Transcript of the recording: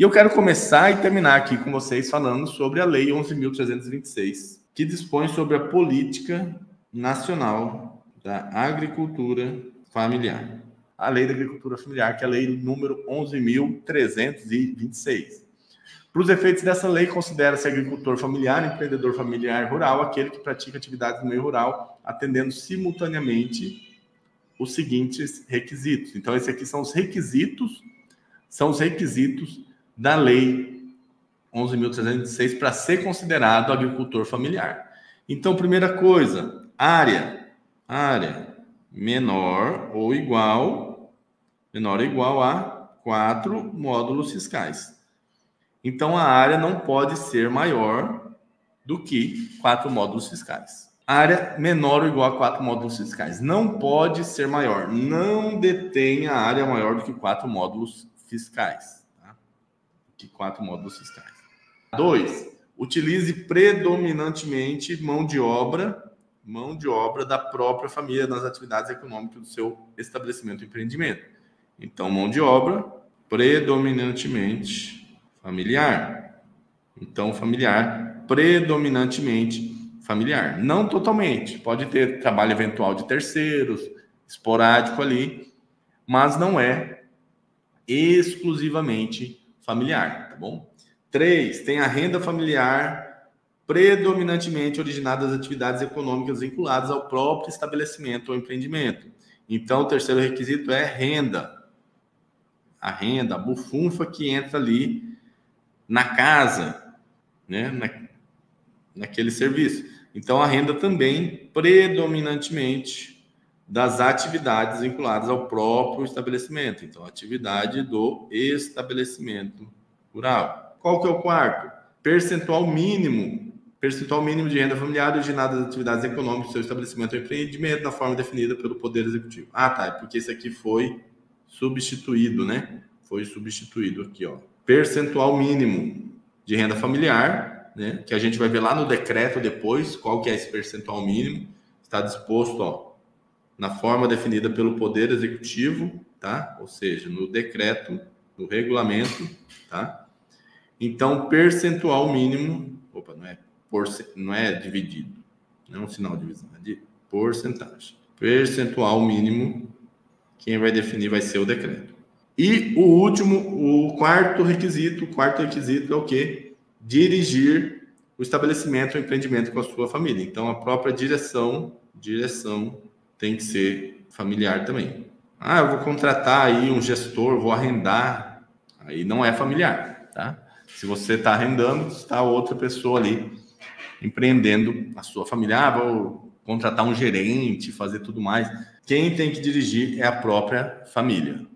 E eu quero começar e terminar aqui com vocês falando sobre a Lei 11.326, que dispõe sobre a política nacional da agricultura familiar. A Lei da Agricultura Familiar, que é a lei número 11.326. Para os efeitos dessa lei, considera-se agricultor familiar, empreendedor familiar rural, aquele que pratica atividades no meio rural, atendendo simultaneamente os seguintes requisitos. Então, esses aqui são os requisitos da Lei 11.326 para ser considerado agricultor familiar. Então, primeira coisa, área menor ou igual a 4 módulos fiscais. Então, a área não pode ser maior do que 4 módulos fiscais. Área menor ou igual a 4 módulos fiscais. Não pode ser maior. Não detenha área maior do que 4 módulos fiscais. Tá? Que 4 módulos fiscais. 2. Utilize predominantemente mão de obra da própria família nas atividades econômicas do seu estabelecimento ou empreendimento. Então, mão de obra predominantemente familiar. Então, familiar, predominantemente familiar. Não totalmente. Pode ter trabalho eventual de terceiros, esporádico ali, mas não é exclusivamente familiar, tá bom? 3. Tem a renda familiar predominantemente originada das atividades econômicas vinculadas ao próprio estabelecimento ou empreendimento. Então, o terceiro requisito é renda. A renda, a bufunfa que entra ali na casa, né, naquele serviço. Então, a renda também predominantemente das atividades vinculadas ao próprio estabelecimento. Então, atividade do estabelecimento rural. Qual que é o quarto? Percentual mínimo de renda familiar originada das atividades econômicas do seu estabelecimento ou empreendimento na forma definida pelo Poder Executivo. Ah, tá, é porque esse aqui foi substituído, né? Foi substituído aqui, ó. Percentual mínimo de renda familiar, né? Que a gente vai ver lá no decreto depois, qual que é esse percentual mínimo. Está disposto, ó, na forma definida pelo Poder Executivo, tá? Ou seja, no decreto, no regulamento, tá? Então, percentual mínimo, não é dividido, não é um sinal de divisão, é de porcentagem. Percentual mínimo, quem vai definir vai ser o decreto. E o quarto requisito é o quê? Dirigir o estabelecimento ou empreendimento com a sua família. Então, a própria direção tem que ser familiar também. Ah, eu vou contratar aí um gestor, vou arrendar. Aí não é familiar, tá? Se você está arrendando, está outra pessoa ali empreendendo a sua família. Ah, vou contratar um gerente, fazer tudo mais. Quem tem que dirigir é a própria família.